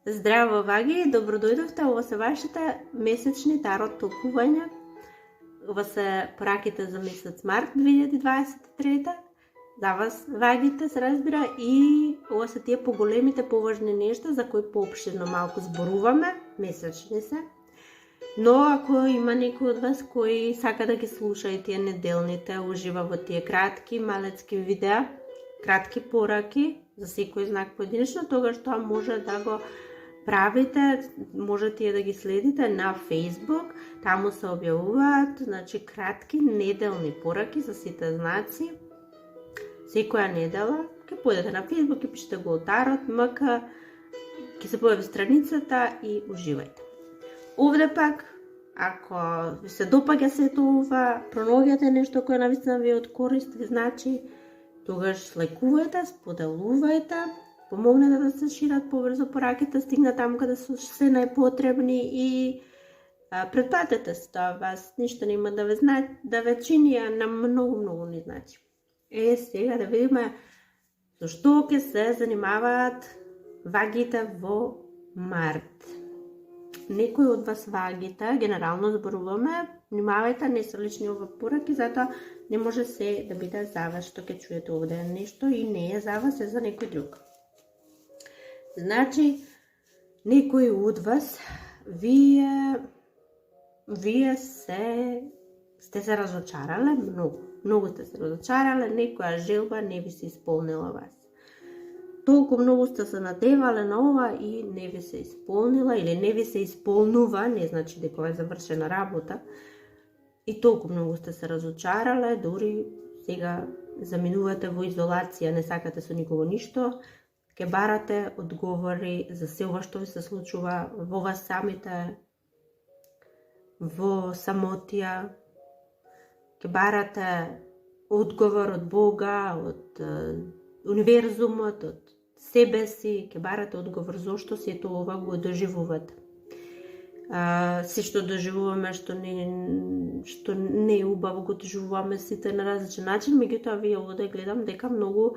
Здраво, ваги, добро дојдовте. Ова се вашите месечни тарот толкувања. Ова се пораките за месец март 2023. За вас, вагите, се разбира, и ова се тие поголемите, поважни нешта за кои поопширно малку зборуваме, месечни се. Но ако има некој од вас кој сака да ги слуша и тие неделните, ужива во тие кратки, малецки видеа, кратки пораки, за секој знак поединечно, тогаш тоа може да го правите, можете да ги следите на Facebook, таму се објавуваат, значи кратки неделни пораки за сите знаци. Секоја недела ќе појдете на Facebook и пишете го Тарот МК, ќе се појави страницата и уживајте. Овде пак, ако ви се допаѓа сето ова, пронаоѓате нешто кое навистина ви е од корист, ви значи, тогаш лајкувајте, споделувајте, помогнете да се шират побрзо пораките, стигнат таму каде се најпотребни и претплатете се тоа, вас ништо нема да ве чини, а на многу не значи. Сега да видиме со што ќе се занимаваат вагите во март. Некој од вас вагите, генерално зборуваме, внимавајте, не се лични ова пораки, затоа не може се да биде за вас што ќе чуете овде нешто и не е за вас, е за некој друг. Значи, некој од вас, вие сте се разочарале, многу сте се разочарале, некоја желба не ви се исполнила вас. Толку многу сте се надевале на ова и не ви се исполнила, или не ви се исполнува, не значи дека е завршена работа, и толку многу сте се разочарале, дури сега заминувате во изолација, не сакате со никого ништо, ќе барате одговори за се ова што ви се случува во вас самите, во самотија, ќе барате одговор од Бога, од универзумот, од себе си, ќе барате одговор зошто сето ова го доживувате. Се што доживуваме, што не е убаво, го доживуваме сите на различен начин, меѓутоа вие овде гледам дека многу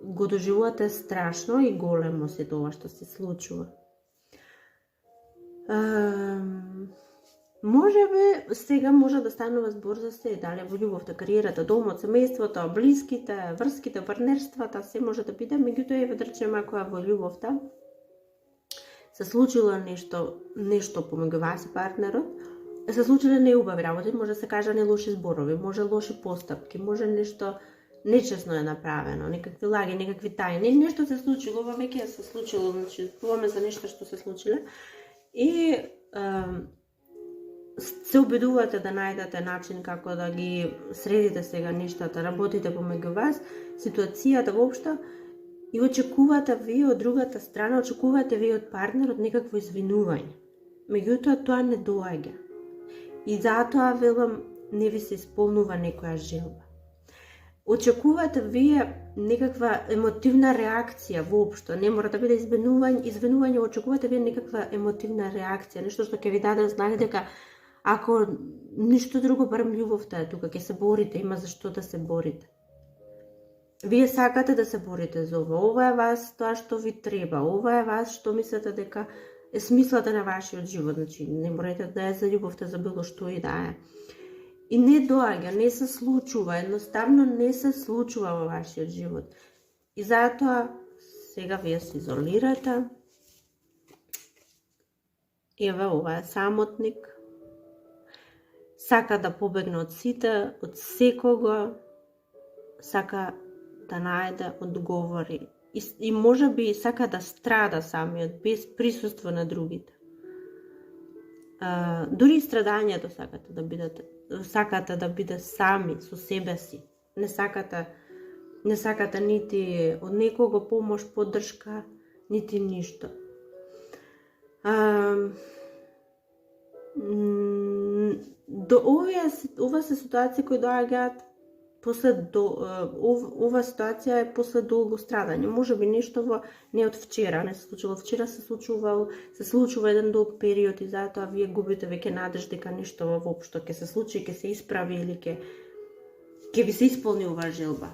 го доживувате страшно и големо сето ова што се случува. Може би сега може да станува збор за се, дали во љубовта, кариерата, домот, семејството, блиските, врските, партнерствата, се може да биде, меѓутоа еве да речеме ако е во љубовта се случило нешто помеѓу вас и партнерот, се случиле неубави работи, може да се кажа не лоши зборови, може лоши постапки, може нешто нечесно е направено, некакви лаги, некакви тајни, нешто се случило, ова веќе се случило, значи зборуваме за нешто што се случиле и се обидувате да најдете начин како да ги средите сега нештата, работите помеѓу вас, ситуацијата воопшто, и очекувате вие од другата страна, очекувате вие од партнерот некакво извинување. Меѓутоа тоа не доаѓа. И затоа велам не ви се исполнува некоја желба. Очекувате вие некаква емотивна реакција воопшто, не мора да биде извинување, очекувате вие некаква емотивна реакција, нешто што ќе ви даде знак дека ако ништо друго, барем љубовта е тука, ќе се борите, има за што да се борите. Вие сакате да се борите за ова, ова е вас тоа што ви треба, ова е вас што мислите дека е смислата на вашиот живот, значи не морате да е за љубовта, за било што и да е. И не доаѓа, не се случува, едноставно не се случува во вашиот живот. И затоа сега вие се изолирате. Еве ова е самотник. Сака да побегне од сите, од секого, сака да најде одговори. И може би сака да страда самиот, без присуство на другите. Дури и страдањето сакате да биде сами со себе си. Не сакате нити од некого помош, поддршка, нити ништо. Ова се ситуации кои доаѓаат ова ситуација е после долго страдање. Може би нешто не од вчера, не се случило вчера, се случува еден долг период и затоа вие губите веќе надеж дека нешто воопшто ќе се случи, ќе се исправи или ќе ви се исполни оваа желба.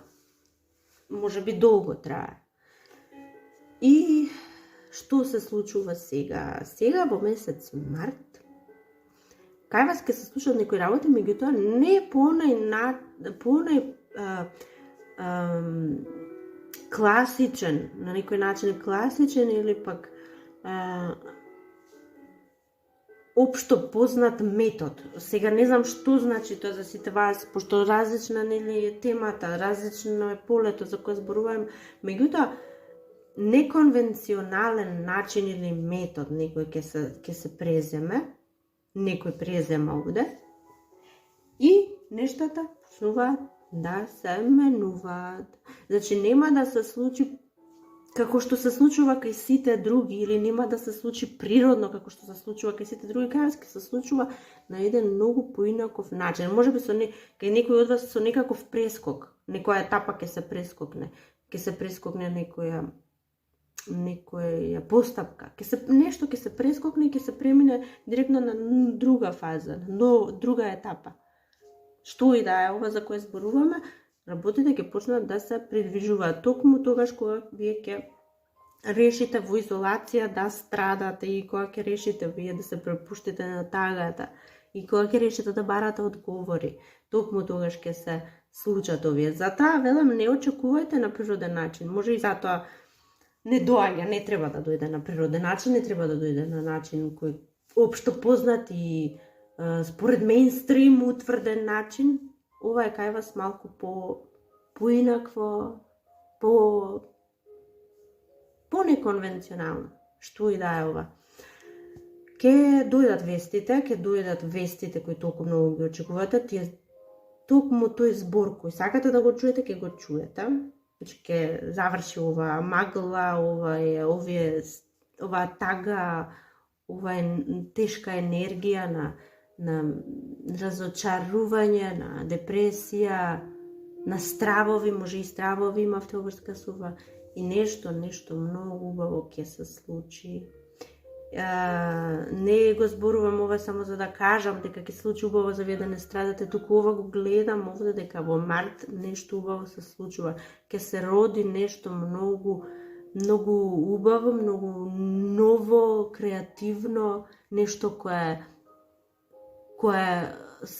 Може би долго трае. И што се случува сега. Сега во месец март, кај вас ќе се случат некои работи, меѓутоа не по онај класичен, на некој начин класичен или пак општо познат метод. Сега не знам што значи тоа за сите вас, пошто различна нели е темата, различно е полето за кое зборувам, меѓутоа неконвенционален начин или метод некој ќе се преземе, некој презема овде и нештата почнуваат да се менуваат. Значи нема да се случи како што се случува кај сите други, или нема да се случи природно како што се случува кај сите други, кај вас ќе се случува на еден многу поинаков начин. Можеби кај некој од вас со некаков прескок, некоја етапа ќе се прескокне некоја постапка, нешто ќе се прескокне и ќе се премине директно на друга фаза, на друга етапа. Што и да е ова за кое зборуваме, работите ќе почнат да се придвижуваат токму тогаш кога вие ќе решите во изолација да страдате и кога ќе решите вие да се препуштите на тагата и кога ќе решите да барате одговори, токму тогаш ќе се случат овие. Затоа велам, не очекувајте на природен начин. Може и затоа не доаѓа, не треба да дојде на природен начин, не треба да дојде на начин кој општо познат и според мејнстрим утврден начин. Ова е кај вас малку поинакво, по неконвенционално. Што и да е ова. Ке дојдат вестите кои толку многу ги очекувате, тие токму тој збор кој сакате да го чуете, ке го чуете. Значи ке заврши ова магла, ова тага, ова тешка енергија на разочарување, на депресија, на стравови, може и стравови имавте врска со ова, и нешто многу убаво ќе се случи. Не го зборувам ова само за да кажам дека ќе се случи убаво за вие да не страдате, туку ова го гледам овде дека во март нешто убаво се случува. Ќе се роди нешто многу убаво, многу ново, креативно, нешто кое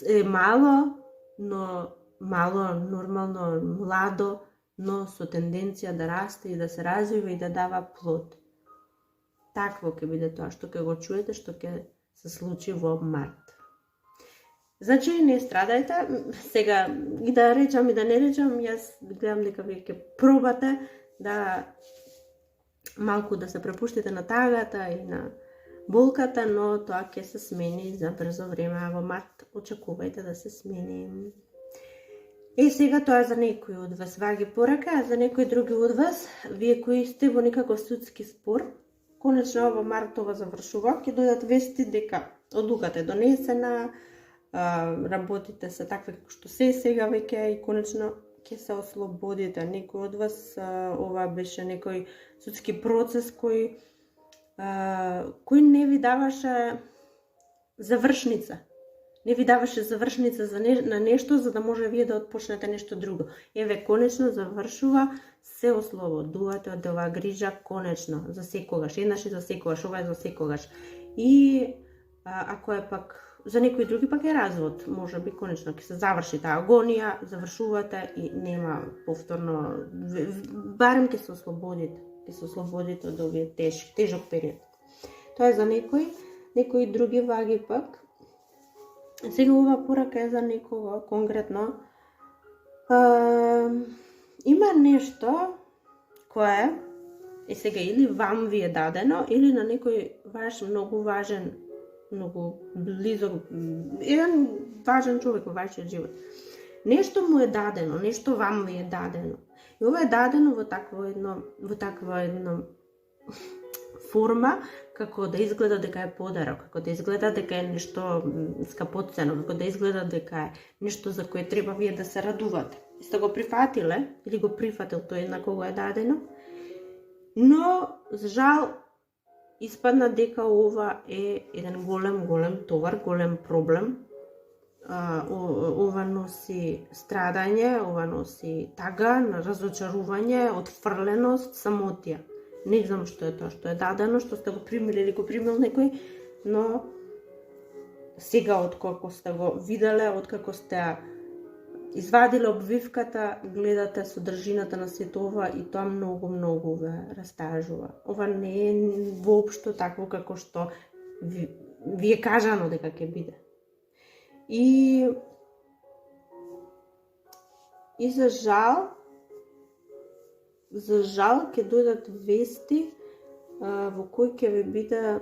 е мало, нормално, младо, но со тенденција да расте и да се развива и да дава плод. Такво ќе биде тоа што ќе го чуете, што ќе се случи во март. Значи не страдајте. Сега и да речам и да не речам, јас гледам дека вие ќе пробате да малку да се препуштите на тагата и на болката, но тоа ќе се смени за брзо време, а во март очекувајте да се смени. И сега тоа за некои од вас ваги порака, а за некои други од вас, вие кои сте во некаков судски спор, конечно во март ова завршува, ќе дојдат вести дека одлуката е донесена, работите се такви како што се сега веќе и конечно ќе се ослободите. Некој од вас, ова беше некој судски процес кој не ви даваше завршница. Не ви даваше завршница на нешто, за да може вие да отпочнете нешто друго. Еве, конечно завршува, се ослободувате од оваа грижа, конечно, за секогаш. Еднаш и за секогаш, ова е за секогаш. И ако е пак, за некои други пак е развод, може би, конечно, ќе се заврши таа агонија, завршувате и нема повторно, барем ќе се ослободите од овие тежок период. Тоа е за некои други ваги пак. Сега ова порака е за некого конкретно. Има нешто кое е сега или вам ви е дадено, или на некој ваш многу важен, многу близок, еден важен човек во вашиот живот. Нешто му е дадено, нешто вам ви е дадено. И ова е дадено во таква едно форма, како да изгледа дека е подарок, како да изгледа дека е нешто скапоцено, како да изгледа дека е нешто за кое треба вие да се радувате. И сте го прифатиле, или го прифатил тој на кого е дадено, но, за жал, испадна дека ова е еден голем товар, голем проблем. Ова носи страдање, ова носи тага, разочарување, отфрленост, самотија. Не знам што е тоа што е дадено, што сте го примили или го примил некој, но сега откако сте го виделе, откако сте извадиле обвивката, гледате содржината на сето ова и тоа многу ве растажува. Ова не е воопшто такво како што ви е кажано дека ќе биде. И за жал ќе дојдат вести во кои ќе ви биде,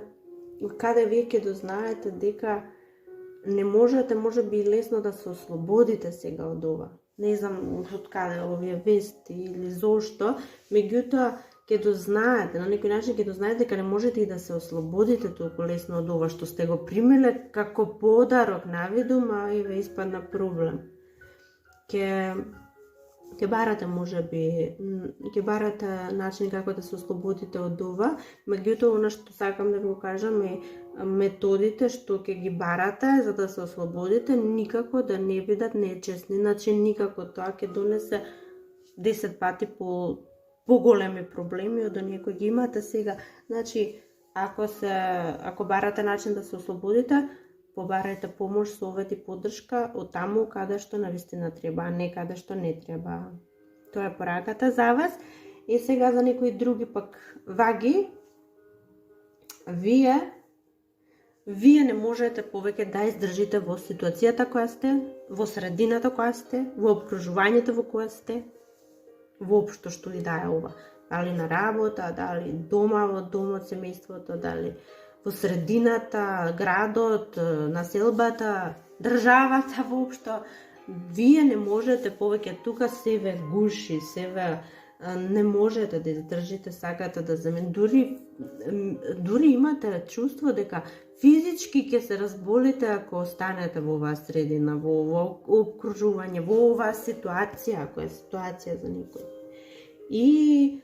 каде вие ќе дознаете дека не можете, можеби и лесно да се ослободите сега од ова. Не знам од каде овие вести или зошто, меѓутоа ќе дознаете, на некој начин ќе дознаете дека не можете и да се ослободите толку лесно од ова што сте го примиле како подарок навидум, а и ве испадна проблем. Ќе барате можеби, ќе барате начин како да се ослободите од ова, меѓутоа она што сакам да ви го кажам е методите што ќе ги барате за да се ослободите никако да не бидат нечесни, значи никако тоа ќе донесе 10 пати поголеми проблеми од оние кои ги имате сега. Значи, ако барате начин да се ослободите, побарајте помош, совет и поддршка од таму каде што навистина треба, а не каде што не треба. Тоа е пораката за вас. И сега за некои други пак ваги, вие не можете повеќе да издржите во ситуацијата која сте, во средината која сте, во обкружувањето во која сте, воопшто што и да е ова. Дали на работа, дали дома, во домот, семејството, дали во средината, градот, населбата, државата воопшто, вие не можете повеќе тука, се ве гуши, не можете да издржите, сакате да дури имате чувство дека физички ќе се разболите ако останете во оваа средина, во ова обкружување, во оваа ситуација, ако е ситуација за некој. И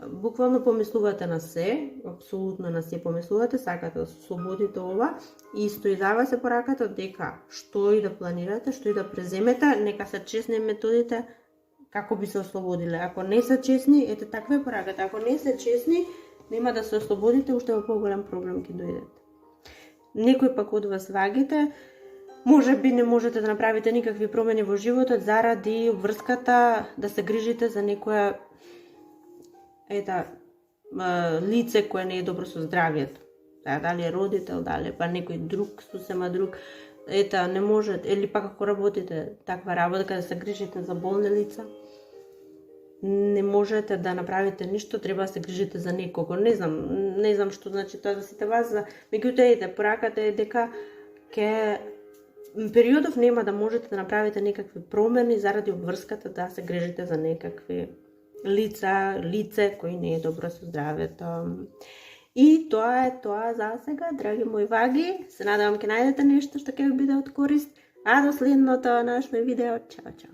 буквално помислувате на се, апсолутно на се помислувате, сакате да се ослободите ова и исто и за вас е пораката дека што и да планирате, што и да преземете, нека се честни методите како би се ослободиле. Ако не се честни, ете таква е пораката. Ако не се честни, нема да се ослободите, уште во поголем проблем ќе дојдете. Некој пак од вас вагите, можеби не можете да направите никакви промени во животот заради врската да се грижите за некоја лице кое не е добро со здравието. Дали е родител, дали па некој друг, сосема друг, не можете, или пак ако работите таква работа каде се грижите за болни лица, не можете да направите ништо, треба да се грижите за некого. Не знам што значи тоа за сите вас, меѓутоа пораката е дека периодов нема да можете да направите некакви промени заради обврската да се грижите за некакви лице кои не е добро со здравието. И тоа е тоа за сега, драги мои ваги. Се надевам ќе најдете нешто што ќе ви биде од корист. А до следното наше видео. Чао, чао.